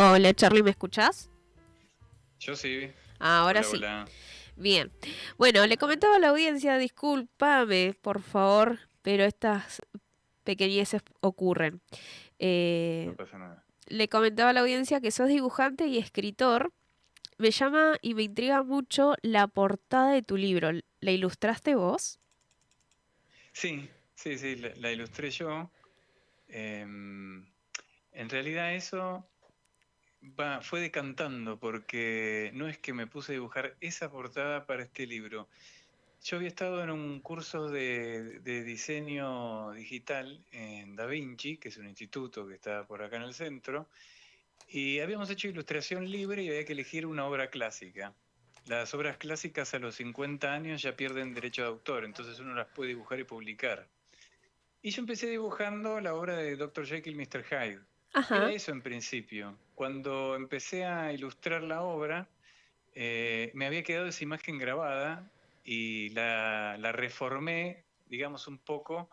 Hola Charlie, ¿me escuchás? Yo sí. Ahora Hola, sí. hola. Bien. Bueno, le comentaba a la audiencia, discúlpame, por favor, pero estas pequeñeces ocurren. No Eh, pasa nada. Le comentaba a la audiencia que sos dibujante y escritor. Me llama y me intriga mucho la portada de tu libro. ¿La ilustraste vos? Sí, sí, sí, la ilustré yo. En realidad eso fue decantando porque no es que me puse a dibujar esa portada para este libro. Yo había estado en un curso de diseño digital en Da Vinci, que es un instituto que está por acá en el centro, y habíamos hecho ilustración libre y había que elegir una obra clásica. Las obras clásicas a los 50 años ya pierden derecho de autor, entonces uno las puede dibujar y publicar. Y yo empecé dibujando la obra de Dr. Jekyll y Mr. Hyde. Era Ajá. eso en principio. Cuando empecé a ilustrar la obra, me había quedado esa imagen grabada y la reformé, digamos, un poco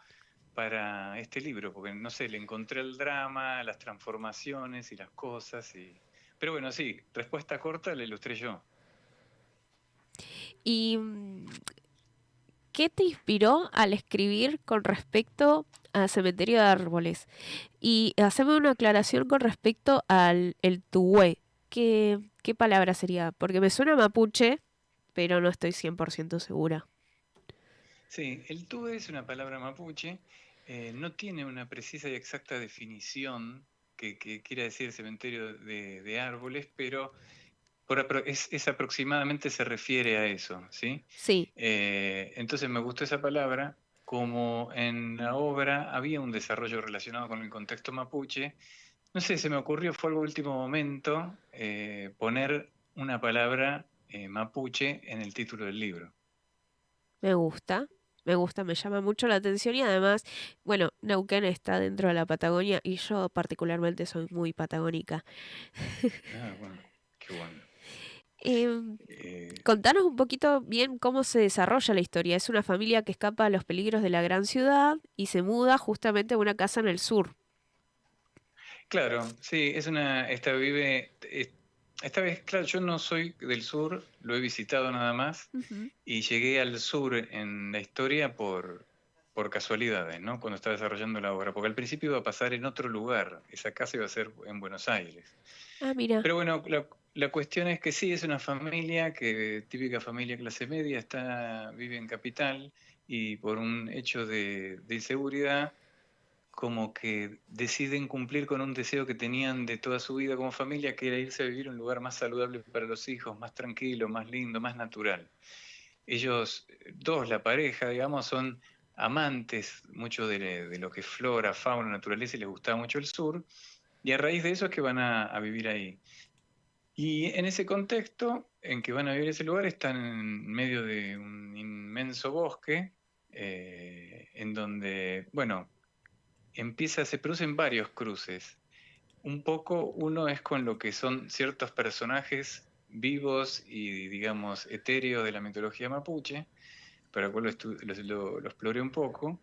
para este libro, porque no sé, le encontré el drama, las transformaciones y las cosas. Pero bueno, sí, respuesta corta la ilustré yo. ¿Y qué te inspiró al escribir con respecto a Cementerio de Árboles? Y haceme una aclaración con respecto al el tuwe. ¿Qué palabra sería? Porque me suena mapuche, pero no estoy 100% segura. Sí, el tuve es una palabra mapuche, no tiene una precisa y exacta definición que quiera decir cementerio de árboles, pero aproximadamente se refiere a eso, ¿sí? Sí. Entonces me gustó esa palabra, como en la obra había un desarrollo relacionado con el contexto mapuche, no sé, se me ocurrió, fue algo de último momento, poner una palabra mapuche en el título del libro. Me gusta, me llama mucho la atención y además, bueno, Neuquén está dentro de la Patagonia y yo particularmente soy muy patagónica. Ah, bueno, qué bueno. Em, Eh, Contanos un poquito bien cómo se desarrolla la historia. Es una familia que escapa a los peligros de la gran ciudad y se muda justamente a una casa en el sur. claro, sí, esta vez, claro, yo no soy del sur, lo he visitado nada más Ujú. y llegué al sur en la historia por casualidades, ¿no? Cuando estaba desarrollando la obra, porque al principio iba a pasar en otro lugar, esa casa iba a ser en Buenos Aires. Ah, mira. Pero bueno, la cuestión es que sí, es una familia típica familia clase media, vive en Capital y por un hecho de inseguridad como que deciden cumplir con un deseo que tenían de toda su vida como familia, que era irse a vivir a un lugar más saludable para los hijos, más tranquilo, más lindo, más natural. Ellos, dos, la pareja, digamos, son amantes mucho de lo que es flora, fauna, naturaleza y les gustaba mucho el sur, y a raíz de eso es que van a vivir ahí. Y en ese contexto, en que van a vivir ese lugar, están en medio de un inmenso bosque, en donde, bueno, se producen varios cruces. Un poco uno es con lo que son ciertos personajes vivos y, digamos, etéreos de la mitología mapuche, para el cual lo exploré un poco.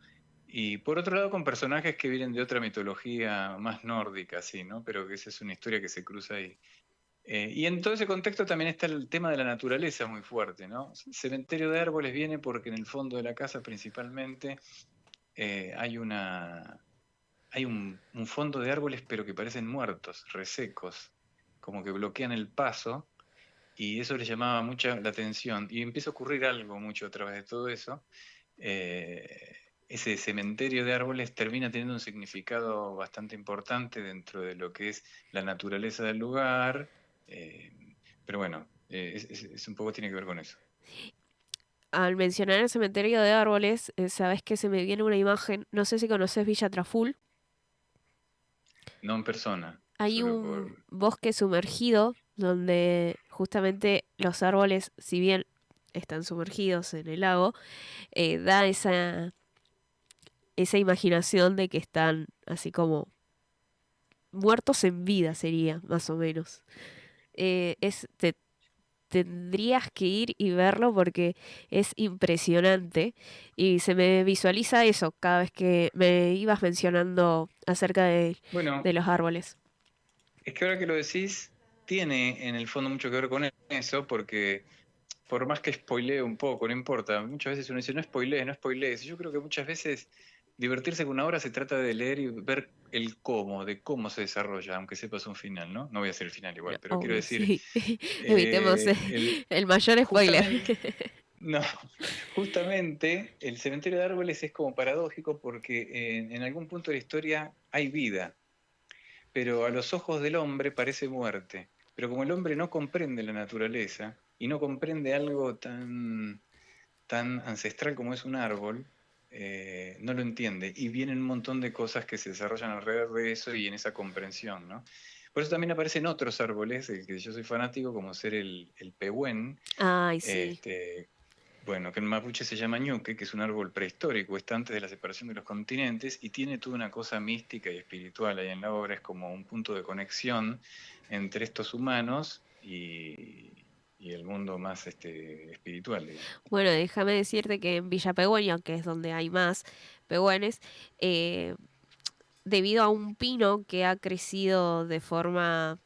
Y por otro lado, con personajes que vienen de otra mitología más nórdica, sí, ¿no? Pero que esa es una historia que se cruza ahí. Y en todo ese contexto también está el tema de la naturaleza muy fuerte, ¿no? Cementerio de árboles viene porque en el fondo de la casa principalmente hay un fondo de árboles, pero que parecen muertos, resecos, como que bloquean el paso, y eso les llamaba mucha la atención. Y empieza a ocurrir algo mucho a través de todo eso. Eh, Ese cementerio de árboles termina teniendo un significado bastante importante dentro de lo que es la naturaleza del lugar, eh, pero bueno, es un poco tiene que ver con eso. Al mencionar el cementerio de árboles, sabes que se me viene una imagen, no sé si conoces Villa Traful. No en persona, Hay solo un por... bosque sumergido donde justamente los árboles, si bien están sumergidos en el lago, da esa imaginación de que están así como muertos en vida sería, más o menos. Tendrías que ir y verlo porque es impresionante y se me visualiza eso cada vez que me ibas mencionando acerca de Bueno, los árboles. Es que ahora que lo decís, tiene en el fondo mucho que ver con eso, porque por más que spoilee un poco, no importa, muchas veces uno dice, no spoilees, no spoilees. Y yo creo que muchas veces divertirse con una obra se trata de leer y ver el cómo, de cómo se desarrolla, aunque sepas un final, ¿no? No voy a hacer el final No, igual, pero quiero obvio, decir, sí. Evitemos el mayor spoiler. justamente, no, justamente el cementerio de árboles es como paradójico porque en algún punto de la historia hay vida, pero a los ojos del hombre parece muerte. Pero como el hombre no comprende la naturaleza y no comprende algo tan ancestral como es un árbol, no lo entiende. Y vienen un montón de cosas que se desarrollan alrededor de eso y en esa comprensión, ¿no? Por eso también aparecen otros árboles, del que yo soy fanático, como ser el pehuen, Ay, sí. este, bueno, que en mapuche se llama ñuque, que es un árbol prehistórico, está antes de la separación de los continentes y tiene toda una cosa mística y espiritual ahí en la obra, es como un punto de conexión entre estos humanos y el mundo más espiritual, digamos. Bueno, déjame decirte que en Villa Pegüeño, que es donde hay más pegüenes, eh, debido a un pino que ha crecido de forma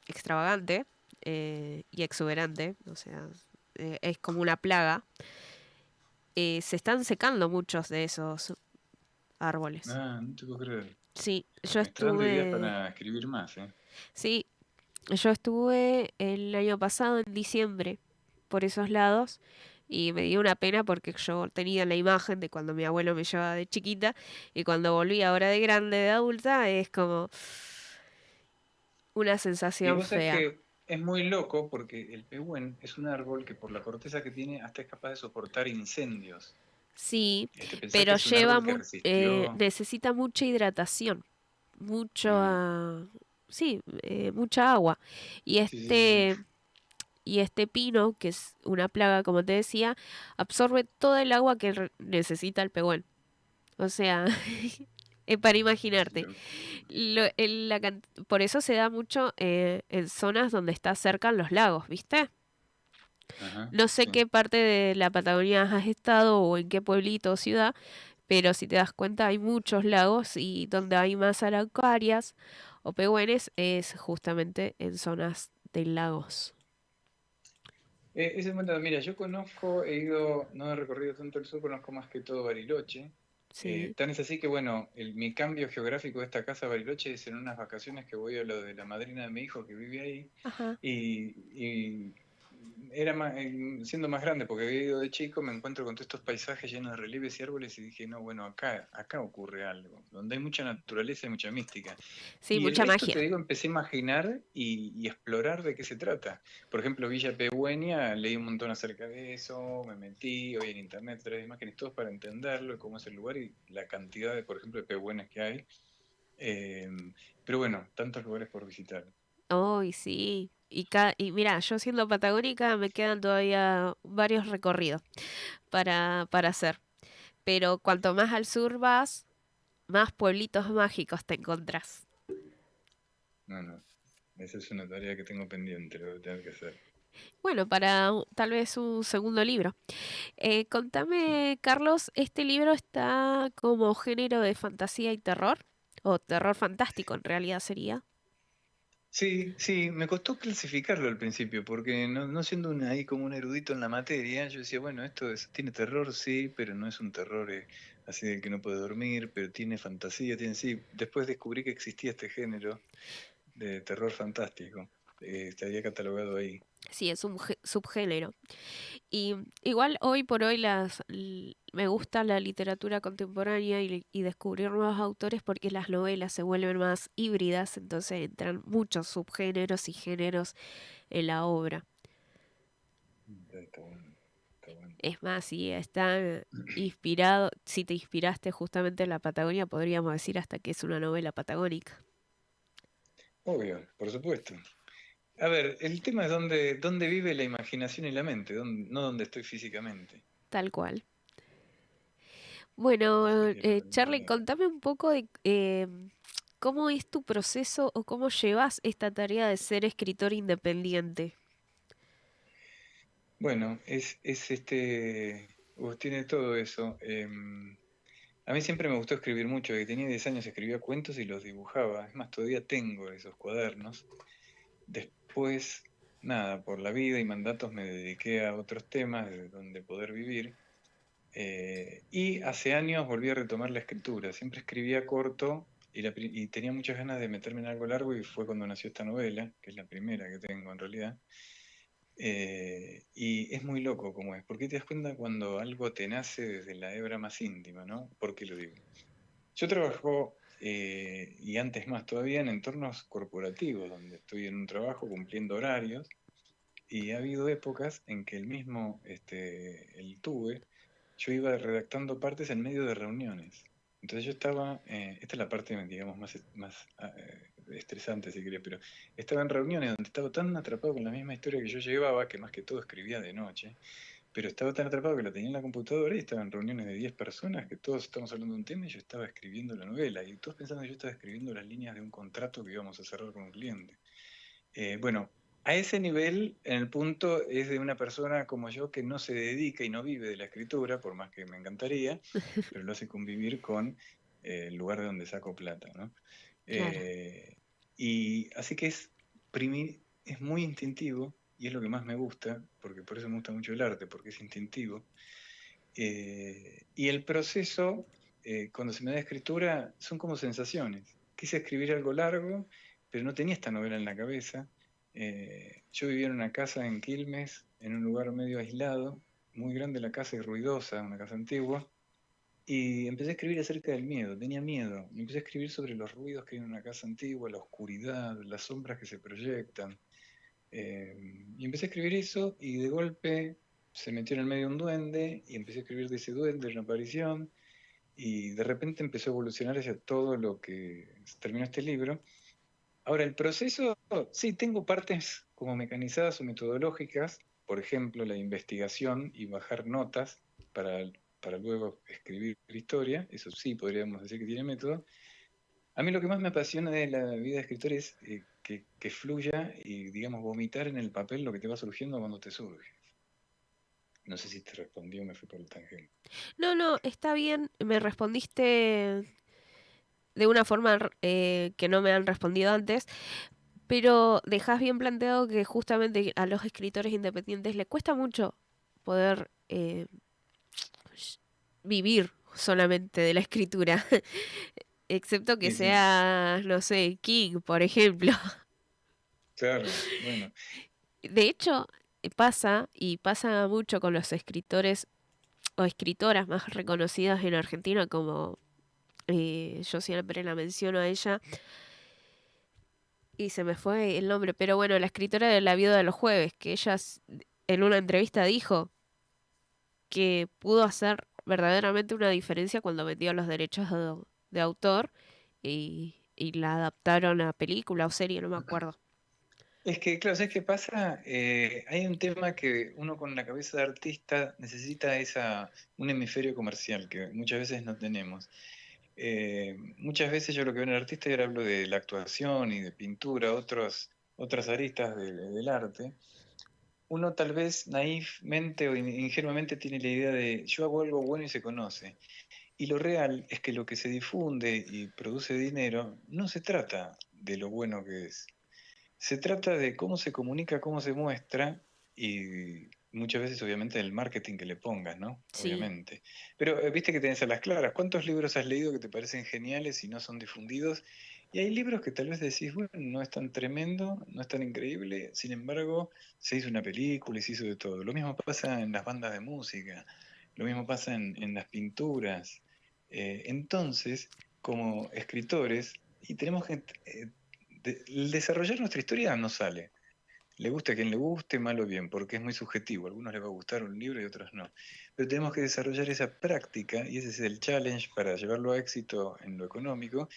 extravagante y exuberante, o sea, es como una plaga, se están secando muchos de esos árboles. Ah, no te puedo creer. Sí, yo Me está dando ideas estuve, para escribir más, ¿eh? sí, yo estuve el año pasado en diciembre por esos lados y me dio una pena porque yo tenía la imagen de cuando mi abuelo me llevaba de chiquita y cuando volví ahora de grande, de adulta, es como una Y sensación vos sabés fea. que es muy loco porque el pehuen es un árbol que por la corteza que tiene hasta es capaz de soportar incendios. Sí, Pensá que pero es un árbol que resistió. necesita mucha hidratación, mucho, Ah, sí, mucha agua. Y sí, sí, sí, sí. y este pino, que es una plaga, como te decía, absorbe todo el agua que necesita el pehuen. O sea, es para imaginarte. Por eso se da mucho en zonas donde está cerca los lagos, ¿viste? Ajá, No sé sí. qué parte de la Patagonia has estado o en qué pueblito o ciudad, pero si te das cuenta hay muchos lagos y donde hay más araucarias o pehuenes es justamente en zonas de lagos. Ese momento, mira, yo conozco, he ido, no he recorrido tanto el sur, conozco más que todo Bariloche. Sí, Tan es así que, bueno, mi cambio geográfico de esta casa a Bariloche es en unas vacaciones que voy a lo de la madrina de mi hijo que vive ahí. ajá. Y era siendo más grande, porque había ido de chico, me encuentro con todos estos paisajes llenos de relieves y árboles y dije, no, bueno, acá ocurre algo, donde hay mucha naturaleza y mucha mística. Sí, Y el mucha resto, te magia. digo, empecé a imaginar y explorar de qué se trata. Por ejemplo, Villa Pehuen, leí un montón acerca de eso, me metí, hoy en internet traes imágenes, todos para entenderlo, cómo es el lugar y la cantidad de, por ejemplo, de pehuenes que hay. Eh, pero bueno, tantos lugares por visitar. Hoy sí. Y mira, yo siendo patagónica me quedan todavía varios recorridos para hacer. Pero cuanto más al sur vas, más pueblitos mágicos te encontrás. No, no, esa es una tarea que tengo pendiente, lo voy a tener que hacer. Bueno, para tal vez un segundo libro. Contame, Carlos, ¿este libro está como género de fantasía y terror? O terror fantástico en realidad sería. Sí, sí, me costó clasificarlo al principio, porque no siendo ahí como un erudito en la materia, yo decía, bueno, tiene terror, sí, pero no es un terror así del que no puede dormir, pero tiene fantasía, tiene sí. Después descubrí que existía este género de terror fantástico, estaría catalogado ahí. Sí, es un subgénero. Y igual hoy por hoy me gusta la literatura contemporánea y descubrir nuevos autores porque las novelas se vuelven más híbridas, entonces entran muchos subgéneros y géneros en la obra. Está bueno, está bueno. Es más, si está inspirado, si te inspiraste justamente en la Patagonia, podríamos decir hasta que es una novela patagónica, Obvio, por supuesto. A ver, el tema es dónde vive la imaginación y la mente, no dónde estoy físicamente. tal cual. Bueno, Así que lo tenés Charlie, claro. contame un poco de cómo es tu proceso o cómo llevas esta tarea de ser escritor independiente. Bueno, tiene todo eso. A mí siempre me gustó escribir mucho. Que tenía 10 años escribía cuentos y los dibujaba. Es más, todavía tengo esos cuadernos. Después, nada, por la vida y mandatos me dediqué a otros temas de donde poder vivir. Y hace años volví a retomar la escritura. Siempre escribía corto y tenía muchas ganas de meterme en algo largo y fue cuando nació esta novela, que es la primera que tengo en realidad. Y es muy loco como es, porque te das cuenta cuando algo te nace desde la hebra más íntima, ¿no? ¿Por qué lo digo? Yo trabajo, y antes más todavía, en entornos corporativos, donde estoy en un trabajo cumpliendo horarios, y ha habido épocas en que el TUBE, yo iba redactando partes en medio de reuniones. Entonces yo estaba, esta es la parte, digamos, más estresante, si querés, pero estaba en reuniones donde estaba tan atrapado con la misma historia que yo llevaba, que más que todo escribía de noche, pero estaba tan atrapado que la tenía en la computadora y estaba en reuniones de 10 personas, que todos estábamos hablando de un tema y yo estaba escribiendo la novela, y todos pensando que yo estaba escribiendo las líneas de un contrato que íbamos a cerrar con un cliente. Bueno, a ese nivel, en el punto es de una persona como yo que no se dedica y no vive de la escritura, por más que me encantaría, pero lo hace convivir con el lugar de donde saco plata, ¿no? Claro. Eh, y así que es muy instintivo y es lo que más me gusta, porque por eso me gusta mucho el arte, porque es instintivo. Y el proceso, cuando se me da escritura, son como sensaciones. Quise escribir algo largo, pero no tenía esta novela en la cabeza. Yo vivía en una casa en Quilmes, en un lugar medio aislado, muy grande la casa y ruidosa, una casa antigua, y empecé a escribir acerca del miedo, tenía miedo. Y empecé a escribir sobre los ruidos que hay en una casa antigua, la oscuridad, las sombras que se proyectan. Eh, y empecé a escribir eso y de golpe se metió en el medio un duende y empecé a escribir de ese duende, una aparición, y de repente empezó a evolucionar hacia todo lo que terminó este libro. Ahora, el proceso, sí, tengo partes como mecanizadas o metodológicas, por ejemplo, la investigación y bajar notas para, para luego escribir historia, eso sí, podríamos decir que tiene método. A mí lo que más me apasiona de la vida de escritor es que fluya y, digamos, vomitar en el papel lo que te va surgiendo cuando te surge. No sé si te respondí o me fui por el tangente. No, no, está bien. Me respondiste de una forma que no me han respondido antes, pero dejas bien planteado que justamente a los escritores independientes les cuesta mucho poder vivir solamente de la escritura, excepto que Y sí, sea, no sé, King, por ejemplo. claro, bueno, De hecho, pasa, y pasa mucho con los escritores o escritoras más reconocidas en Argentina, como yo siempre la menciono a ella, y se me fue el nombre, pero bueno, la escritora de La Viuda de los Jueves, que ella en una entrevista dijo que pudo hacer verdaderamente una diferencia cuando vendió los derechos de autor y la adaptaron a película o serie, no me acuerdo. es que, claro, ¿sabes qué pasa? Hay un tema que uno con la cabeza de artista necesita un hemisferio comercial que muchas veces no tenemos. Muchas veces yo lo que veo en el artista, y ahora hablo de la actuación y de pintura, otras aristas del arte, uno tal vez naifmente o ingenuamente tiene la idea de yo hago algo bueno y se conoce. Y lo real es que lo que se difunde y produce dinero no se trata de lo bueno que es. Se trata de cómo se comunica, cómo se muestra y muchas veces obviamente del marketing que le pongas, ¿no? Sí. Obviamente. Pero viste que tenés a las claras. ¿Cuántos libros has leído que te parecen geniales y no son difundidos? Y hay libros que tal vez decís, bueno, no es tan tremendo, no es tan increíble, sin embargo, se hizo una película y se hizo de todo. Lo mismo pasa en las bandas de música, lo mismo pasa en las pinturas. Entonces, como escritores, y tenemos que el desarrollar nuestra historia no sale. Le gusta a quien le guste, mal o bien, porque es muy subjetivo. A algunos les va a gustar un libro y a otros no. Pero tenemos que desarrollar esa práctica, y ese es el challenge para llevarlo a éxito en lo económico,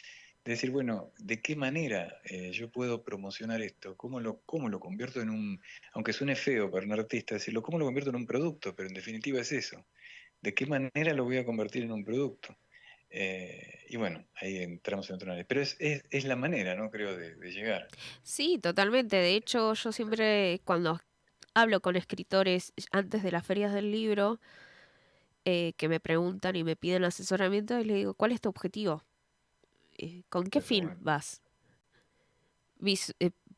de decir, bueno, ¿de qué manera yo puedo promocionar esto? ¿Cómo lo convierto en aunque suene feo para un artista decirlo, cómo lo convierto en un producto? Pero en definitiva es eso. ¿De qué manera lo voy a convertir en un producto? Y bueno, ahí entramos en otro área. Pero es la manera, ¿no? Creo, de llegar. Sí, totalmente. De hecho, yo siempre cuando hablo con escritores antes de las ferias del libro, que me preguntan y me piden asesoramiento y le digo, ¿cuál es tu objetivo? ¿Con qué Pero fin bueno. vas?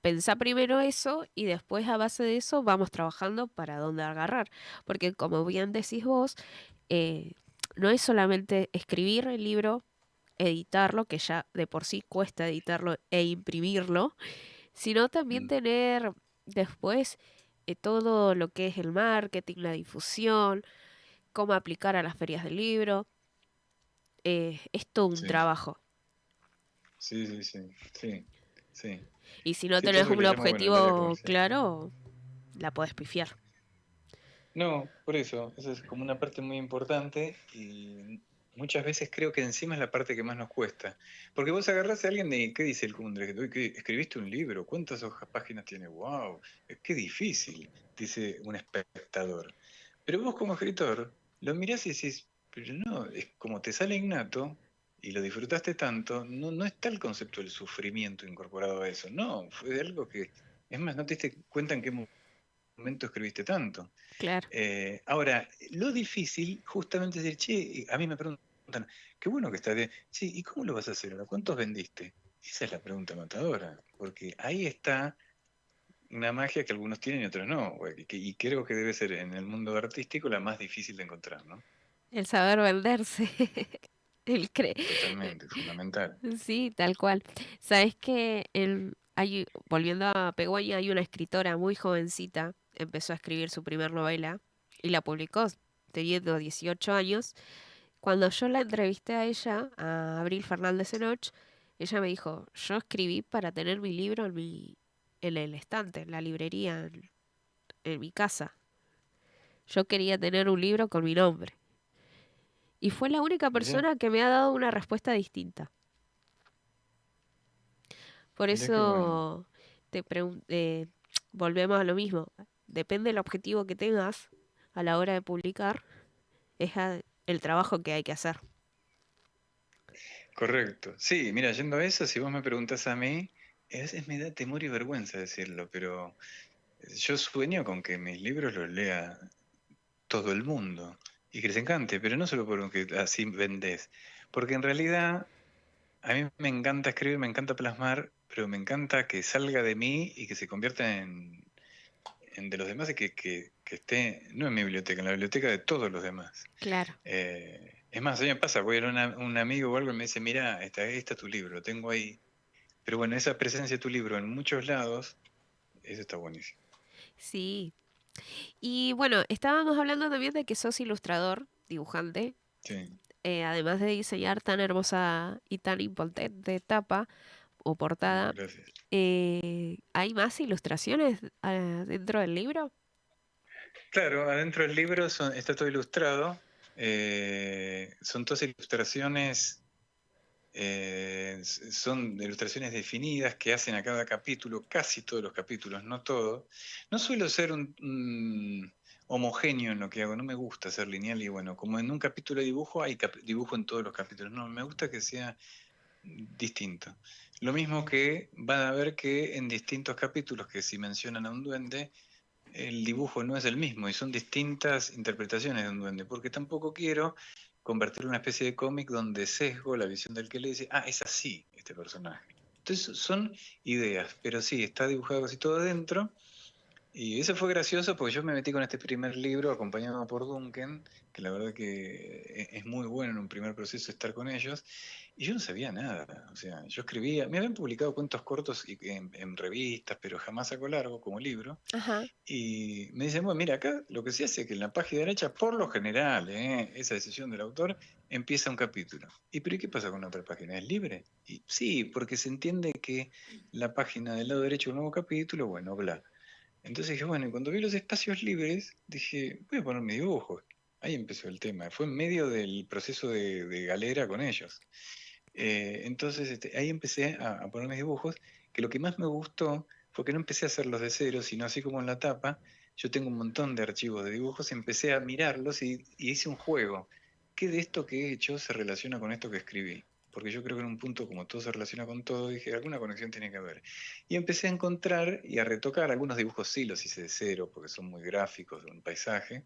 Pensá primero eso y después a base de eso vamos trabajando para dónde agarrar. Porque como bien decís vos, eh, no es solamente escribir el libro, editarlo, que ya de por sí cuesta editarlo e imprimirlo, sino también Mm, tener después todo lo que es el marketing, la difusión, cómo aplicar a las ferias del libro. Es todo un sí, trabajo. sí, sí, sí, sí, sí. Y si no Sí, por tenés eso que un le llamo, bueno, el área objetivo comercial. claro, la podés pifiar. No, por eso es como una parte muy importante y muchas veces creo que encima es la parte que más nos cuesta. Porque vos agarrás a alguien y ¿qué dice el Kundra? Uy, escribiste un libro, ¿cuántas hojas, páginas tiene? ¡Wow! Qué difícil, dice un espectador. Pero vos como escritor lo mirás y decís, pero no, es como te sale innato y lo disfrutaste tanto, no, no está el concepto del sufrimiento incorporado a eso. No, fue algo que, es más, no te diste cuenta en qué momento escribiste tanto. Claro. Ahora, lo difícil justamente es decir, che, a mí me preguntan, qué bueno que está bien, che, ¿y cómo lo vas a hacer ahora? ¿Cuántos vendiste? Esa es la pregunta matadora, porque ahí está una magia que algunos tienen y otros no, güey, y creo que debe ser en el mundo artístico la más difícil de encontrar, ¿no? El saber venderse. El cre Totalmente, fundamental. Sí, tal cual. Sabes que volviendo a Pegüeña, hay una escritora muy jovencita, empezó a escribir su primer novela y la publicó teniendo 18 años. Cuando yo la entrevisté a ella, a Abril Fernández Enoch, ella me dijo, yo escribí para tener mi libro en el estante, en la librería, en mi casa. Yo quería tener un libro con mi nombre. Y fue la única Mirá, persona que me ha dado una respuesta distinta. Por mirá qué bueno. eso volvemos a lo mismo. Depende del objetivo que tengas a la hora de publicar, es el trabajo que hay que hacer. Correcto. Sí, mira, yendo a eso, si vos me preguntás a mí, a veces me da temor y vergüenza decirlo, pero yo sueño con que mis libros los lea todo el mundo y que les encante, pero no solo porque así vendés, porque en realidad a mí me encanta escribir, me encanta plasmar, pero me encanta que salga de mí y que se convierta en de los demás y que esté, no en mi biblioteca, en la biblioteca de todos los demás. Claro. Es más, a mí me pasa, voy a ver a un amigo o algo y me dice, mira, está tu libro, lo tengo ahí. Pero bueno, esa presencia de tu libro en muchos lados, eso está buenísimo. Sí. Y bueno, estábamos hablando también de que sos ilustrador, dibujante, Sí, además de diseñar tan hermosa y tan impotente tapa o portada. gracias. ¿Hay más ilustraciones dentro del libro? Claro, adentro del libro está todo ilustrado. Son todas ilustraciones, son ilustraciones definidas que hacen a cada capítulo, casi todos los capítulos, no todos. No suelo ser un homogéneo en lo que hago, no me gusta ser lineal y bueno, como en un capítulo de dibujo, hay dibujo en todos los capítulos. No, me gusta que sea distinto. Lo mismo que van a ver que en distintos capítulos que si mencionan a un duende, el dibujo no es el mismo y son distintas interpretaciones de un duende, porque tampoco quiero convertirlo en una especie de cómic donde sesgo la visión del que le dice, ah, es así este personaje. Entonces son ideas, pero sí, está dibujado casi todo adentro. Y eso fue gracioso porque yo me metí con este primer libro acompañado por Duncan, que la verdad que es muy bueno en un primer proceso estar con ellos, y yo no sabía nada. O sea, yo escribía, me habían publicado cuentos cortos en revistas, pero jamás algo largo como libro. Ajá. Y me dicen, bueno, mira, acá lo que se hace es que en la página derecha, por lo general, esa decisión del autor, empieza un capítulo. ¿Y pero ¿y qué pasa con la otra página? ¿Es libre? Y sí, porque se entiende que la página del lado derecho, un nuevo capítulo, bueno, bla. Entonces dije, bueno, y cuando vi los espacios libres, dije, voy a poner mis dibujos. Ahí empezó el tema. Fue en medio del proceso de galera con ellos. Entonces ahí empecé a poner mis dibujos, que lo que más me gustó fue que no empecé a hacerlos de cero, sino así como en la tapa, yo tengo un montón de archivos de dibujos, empecé a mirarlos y hice un juego. ¿Qué de esto que he hecho se relaciona con esto que escribí? Porque yo creo que en un punto, como todo se relaciona con todo, dije, alguna conexión tiene que haber. Y empecé a encontrar y a retocar algunos dibujos, sí los hice de cero, porque son muy gráficos de un paisaje,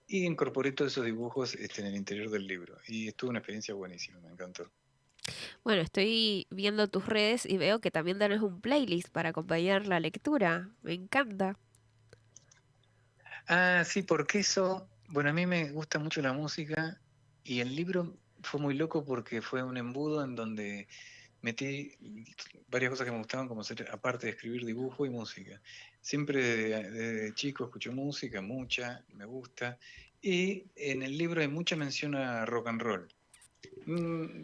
y incorporé todos esos dibujos en el interior del libro. Y estuvo una experiencia buenísima, me encantó. Bueno, estoy viendo tus redes y veo que también tenés un playlist para acompañar la lectura. Me encanta. Ah, sí, porque eso, bueno, a mí me gusta mucho la música y el libro fue muy loco porque fue un embudo en donde metí varias cosas que me gustaban, como ser, aparte de escribir dibujo y música. Siempre desde chico escucho música, mucha, me gusta. Y en el libro hay mucha mención a rock and roll.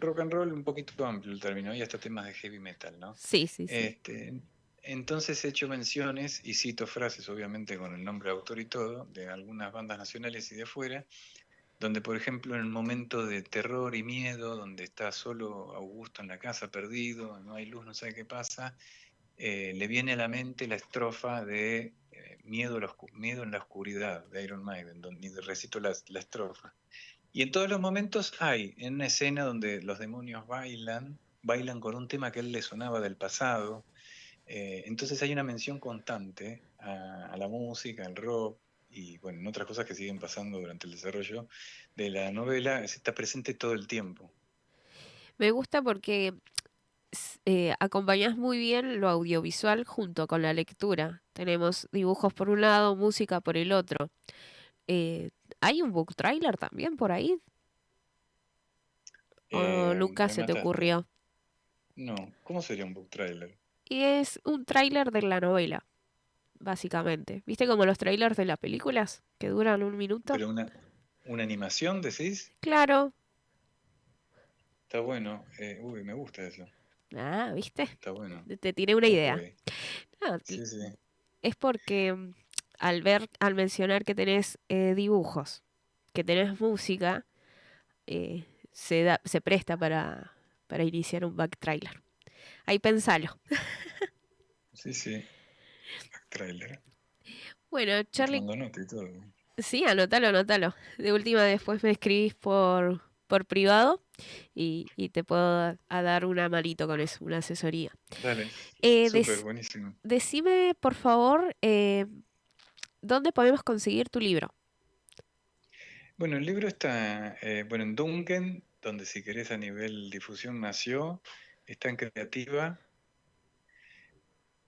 Rock and roll un poquito amplio el término, y hasta temas de heavy metal, ¿no? Sí, sí, sí. Este, entonces he hecho menciones y cito frases, obviamente con el nombre de autor y todo, de algunas bandas nacionales y de afuera, donde por ejemplo en el momento de terror y miedo, donde está solo Augusto en la casa perdido, no hay luz, no sabe qué pasa, le viene a la mente la estrofa de Miedo en la oscuridad de Iron Maiden, donde recito la estrofa. Y en todos los momentos hay, en una escena donde los demonios bailan con un tema que a él le sonaba del pasado. Entonces hay una mención constante a la música, al rock y bueno, en otras cosas que siguen pasando durante el desarrollo de la novela, está presente todo el tiempo. Me gusta porque acompañas muy bien lo audiovisual junto con la lectura. Tenemos dibujos por un lado, música por el otro. Eh, ¿Hay un book trailer también por ahí? ¿O nunca Me se te mataste. ocurrió? No, ¿cómo sería un book trailer? Y es un tráiler de la novela, básicamente. ¿Viste como los trailers de las películas que duran un minuto? ¿Pero una animación, decís? Claro. Está bueno. Uy, me gusta eso. Ah, ¿viste? Está bueno. Te tiré una Ojo idea. ahí. Ah, Sí, sí. es porque al mencionar que tenés dibujos, que tenés música, se presta para iniciar un back trailer. Ahí pensalo. Sí, sí. Back trailer. Bueno, Me Charlie, tomando nota y todo. sí, anótalo, anótalo. De última, después me escribís por privado y te puedo a dar una manito con eso, una asesoría. Dale. Eh, Súper, des- buenísimo. decime, por favor, ¿dónde podemos conseguir tu libro? Bueno, el libro está, bueno, en Duncan, donde si querés a nivel difusión nació, está en Creativa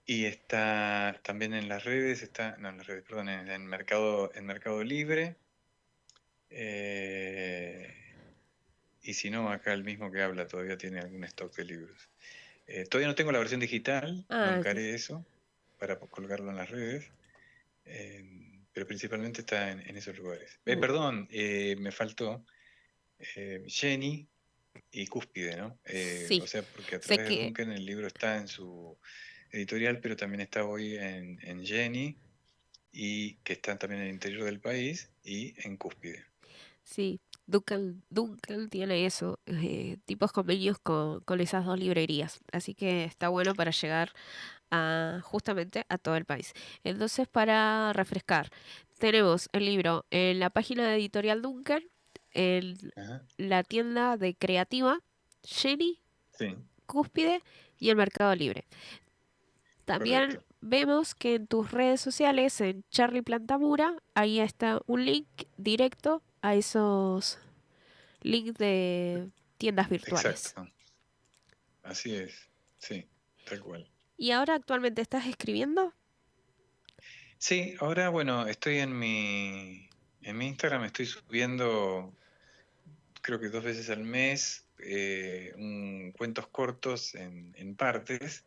y está también en las redes, no en las redes, perdón, en Mercado Libre, eh, y si no, acá el mismo que habla todavía tiene algún stock de libros. Todavía no tengo la versión digital, no Ah, encaré eso para colgarlo en las redes, pero principalmente está en esos lugares. uh, Perdón, me faltó Jenny y Cúspide, ¿no? O sí, sea, porque a sé través de que Duncan el libro está en su editorial, pero también está hoy en Jenny, y que está también en el interior del país, y en Cúspide. sí, Duncan tiene eso, tipos convenios con esas dos librerías, así que está bueno para llegar a justamente a todo el país. Entonces, para refrescar, tenemos el libro en la página de Editorial Duncan, en Ajá, la tienda de Creativa, Jenny, sí, Cúspide y el Mercado Libre. También correcto. vemos que en tus redes sociales, en Charlie Plantamura, ahí está un link directo a esos links de tiendas virtuales. Exacto, así es, sí, tal cual. ¿Y ahora actualmente estás escribiendo? Sí, ahora, bueno, estoy en mi Instagram, estoy subiendo, creo que 2 veces al mes, cuentos cortos en partes.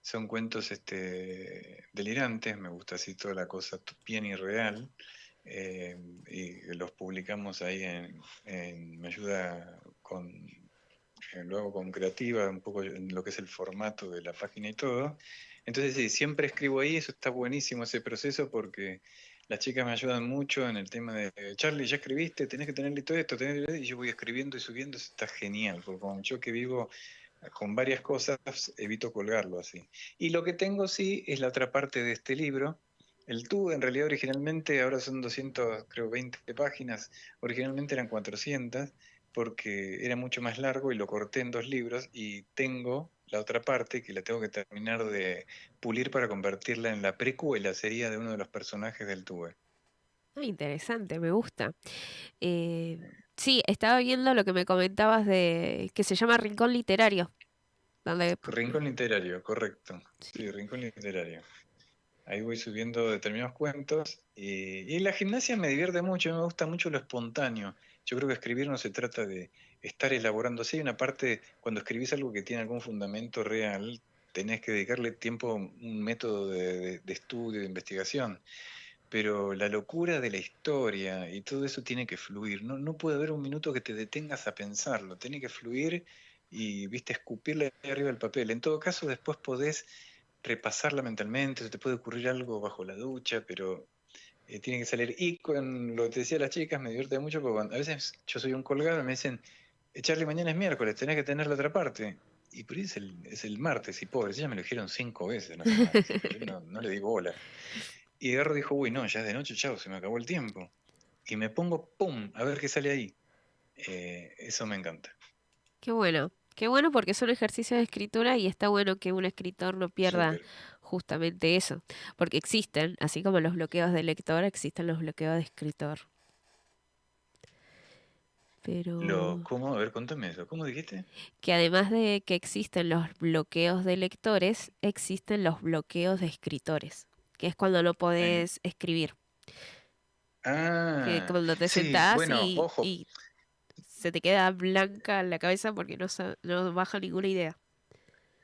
Son cuentos delirantes, me gusta así toda la cosa bien irreal, y los publicamos ahí me ayuda lo hago con Creativa, un poco en lo que es el formato de la página y todo. Entonces sí, siempre escribo ahí, eso está buenísimo ese proceso porque las chicas me ayudan mucho en el tema de, Charlie, ya escribiste, tenés que tener todo esto, y yo voy escribiendo y subiendo, eso está genial, porque como yo que vivo con varias cosas, evito colgarlo así. Y lo que tengo sí es la otra parte de este libro. El tú, en realidad, originalmente, ahora son 200 creo, 20 páginas, originalmente eran 400 porque era mucho más largo y lo corté en 2 libros, y tengo la otra parte que la tengo que terminar de pulir para convertirla en la precuela, sería de uno de los personajes del Tube. Ah, interesante, me gusta. Eh, sí, estaba viendo lo que me comentabas de que se llama Rincón Literario, donde Rincón literario, correcto. Sí, Rincón literario. Ahí voy subiendo determinados cuentos y la gimnasia me divierte mucho, me gusta mucho lo espontáneo. Yo creo que escribir no se trata de estar elaborando. Sí, hay una parte, cuando escribís algo que tiene algún fundamento real, tenés que dedicarle tiempo, un método de estudio, de investigación. Pero la locura de la historia y todo eso tiene que fluir. No, no puede haber un minuto que te detengas a pensarlo, tiene que fluir y, viste, escupirle ahí arriba el papel. En todo caso, después podés repasarla mentalmente, se te puede ocurrir algo bajo la ducha, pero tiene que salir. Y con lo que te decía las chicas, me divierte mucho porque a veces yo soy un colgado y me dicen, Charlie, mañana es miércoles, tenés que tener la otra parte. Y por ahí es el martes, y pobre, ya me lo dijeron 5 veces, no sé más. Yo no le di bola. Y Garro dijo, uy, no, ya es de noche, chao, se me acabó el tiempo. Y me pongo, ¡pum!, a ver qué sale ahí. Eso me encanta. qué bueno porque son ejercicios de escritura y está bueno que un escritor no pierda Súper. justamente eso, porque existen, así como los bloqueos de lector, existen los bloqueos de escritor. Pero ¿Cómo? A ver, contame eso. ¿Cómo dijiste? que además de que existen los bloqueos de lectores, existen los bloqueos de escritores, que es cuando no En- podés escribir, que Ah, cuando te sí, sentás bueno, ojo. y se te queda blanca la cabeza porque no baja ninguna idea.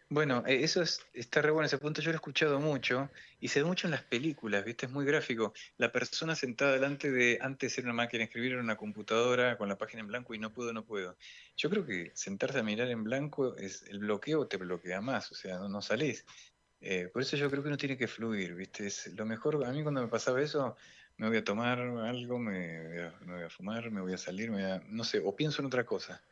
Bueno, eso está re bueno ese punto. Yo lo he escuchado mucho y se ve mucho en las películas, ¿viste? Es muy gráfico. La persona sentada delante de, antes era una máquina de escribir, era una computadora con la página en blanco y no puedo, no puedo. Yo creo que sentarse a mirar en blanco es el bloqueo, te bloquea más, o sea, no salís. Por eso yo creo que uno tiene que fluir, ¿viste? Es lo mejor. A mí cuando me pasaba eso, me voy a tomar algo, me voy a fumar, me voy a salir, no sé, o pienso en otra cosa.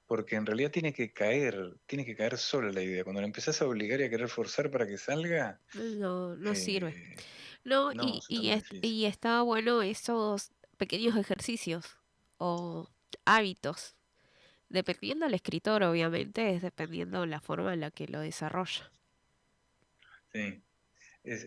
Porque en realidad tiene que caer sola la idea. Cuando la empezás a obligar y a querer forzar para que salga, No, no sirve. eh, No, no, está muy difícil. y está bueno esos pequeños ejercicios o hábitos. Dependiendo del escritor, obviamente, es dependiendo la forma en la que lo desarrolla. Sí,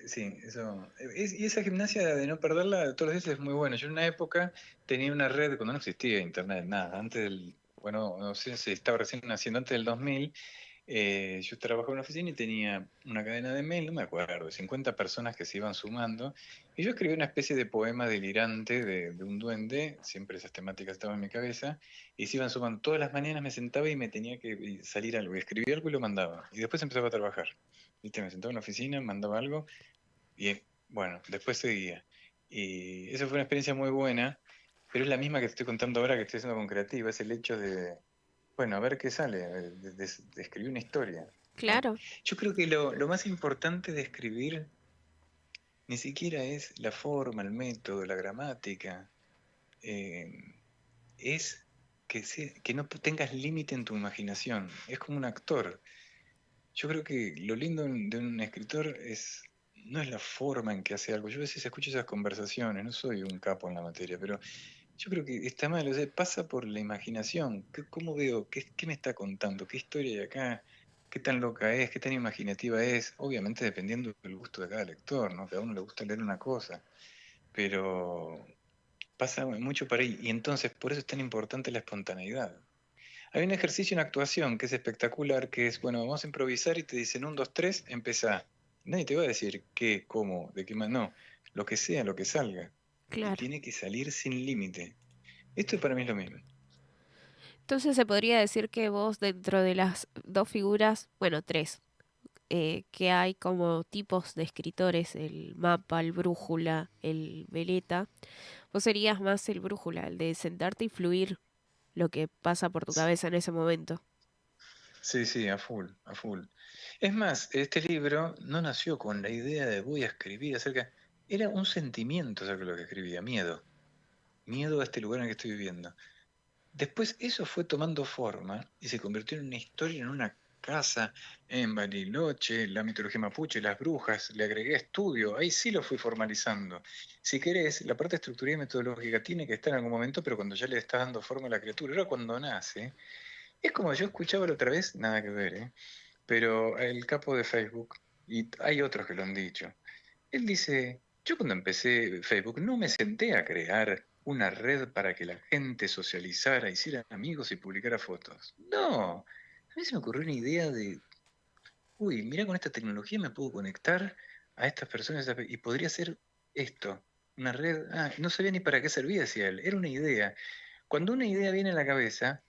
sí, eso. Y esa gimnasia de no perderla todos los días es muy bueno. Yo en una época tenía una red, cuando no existía internet, nada, antes bueno, no sé si estaba recién naciendo, antes del 2000. Yo trabajaba en una oficina y tenía una cadena de mail, no me acuerdo, de 50 personas que se iban sumando. Y yo escribí una especie de poema delirante de un duende, siempre esas temáticas estaban en mi cabeza, y se iban sumando. Todas las mañanas me sentaba y me tenía que salir algo, y escribía algo y lo mandaba. Y después empezaba a trabajar. ¿Viste? Me sentaba en la oficina, mandaba algo, y bueno, después seguía. Y eso fue una experiencia muy buena, pero es la misma que te estoy contando ahora que estoy haciendo con Creativa, es el hecho de bueno, a ver qué sale, de escribir una historia, ¿no? Claro, Yo creo que lo más importante de escribir ni siquiera es la forma, el método, la gramática, eh, es que no tengas límite en tu imaginación, es como un actor. Yo creo que lo lindo de un escritor no es la forma en que hace algo. Yo a veces escucho esas conversaciones, no soy un capo en la materia, pero yo creo que está mal, o sea, pasa por la imaginación. ¿Cómo veo? ¿Qué me está contando? ¿Qué historia hay acá? ¿Qué tan loca es? ¿Qué tan imaginativa es? Obviamente dependiendo del gusto de cada lector, ¿no? Que a uno le gusta leer una cosa, pero pasa mucho por ahí. Y entonces, por eso es tan importante la espontaneidad. Hay un ejercicio en actuación que es espectacular, que es, bueno, vamos a improvisar y te dicen un, dos, tres, empezá. Nadie te va a decir qué, cómo, de qué más, no. Lo que sea, lo que salga. Y claro. tiene que salir sin límite. Esto para mí es lo mismo. Entonces se podría decir que vos dentro de las dos figuras, bueno, tres, que hay como tipos de escritores, el mapa, el brújula, el veleta, vos serías más el brújula, el de sentarte y fluir lo que pasa por tu cabeza en ese momento. Sí, sí, a full, a full. Es más, este libro no nació con la idea de voy a escribir acerca... Era un sentimiento acerca de lo que escribía, miedo. Miedo a este lugar en el que estoy viviendo. Después eso fue tomando forma y se convirtió en una historia, en una casa en Bariloche, la mitología mapuche, las brujas, le agregué estudio, ahí sí lo fui formalizando. Si querés, la parte estructural y metodológica tiene que estar en algún momento, pero cuando ya le estás dando forma a la criatura, ahora cuando nace, es como yo escuchaba la otra vez, nada que ver, ¿eh? Pero el capo de Facebook, y hay otros que lo han dicho, él dice, Yo cuando empecé Facebook no me senté a crear una red para que la gente socializara, hiciera amigos y publicara fotos. No, a mí se me ocurrió una idea de, uy, mira, con esta tecnología me puedo conectar a estas personas y podría ser esto, una red. Ah, no sabía ni para qué servía, decía él, era una idea. Cuando una idea viene a la cabeza,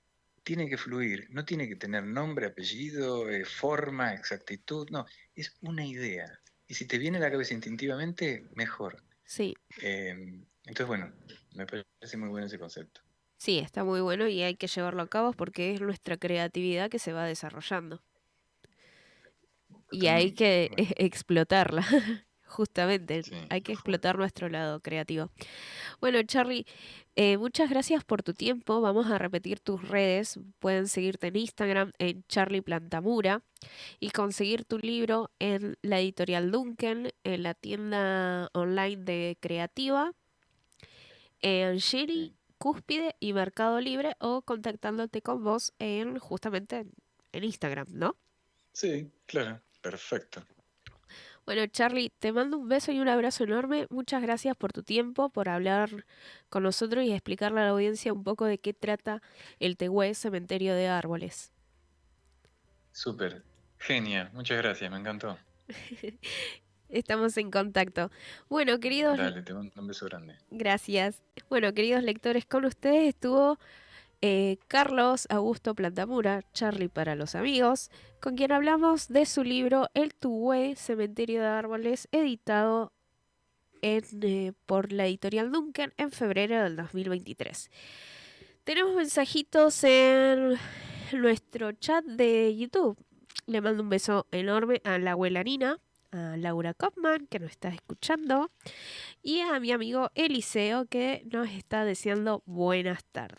tiene que fluir, no tiene que tener nombre, apellido, forma, exactitud, no, es una idea. Y si te viene a la cabeza instintivamente, mejor. Sí, Entonces, bueno, me parece muy bueno ese concepto. sí, está muy bueno y hay que llevarlo a cabo porque es nuestra creatividad que se va desarrollando. Y hay Totalmente. que Bueno, explotarla, justamente, sí, hay que mejor. explotar nuestro lado creativo. Bueno, Charlie, muchas gracias por tu tiempo. Vamos a repetir tus redes. Pueden seguirte en Instagram en Charlie Plantamura y conseguir tu libro en la editorial Duncan, en la tienda online de Creativa, en Sherry, Sí, Cúspide y Mercado Libre o contactándote con vos en justamente en Instagram, ¿no? sí, claro, perfecto. Bueno, Charlie, te mando un beso y un abrazo enorme. Muchas gracias por tu tiempo, por hablar con nosotros y explicarle a la audiencia un poco de qué trata el Tehué Cementerio de Árboles. Súper. Genial. Muchas gracias, me encantó. Estamos en contacto. Bueno, queridos, Dale, te mando un beso grande. gracias. Bueno, queridos lectores, con ustedes estuvo Carlos Augusto Plantamura, Charlie para los amigos, con quien hablamos de su libro El Tuhué, Cementerio de Árboles, editado por la editorial Duncan en febrero del 2023. Tenemos mensajitos en nuestro chat de YouTube. Le mando un beso enorme a la abuela Nina, a Laura Kaufman, que nos está escuchando, y a mi amigo Eliseo, que nos está deseando buenas tardes.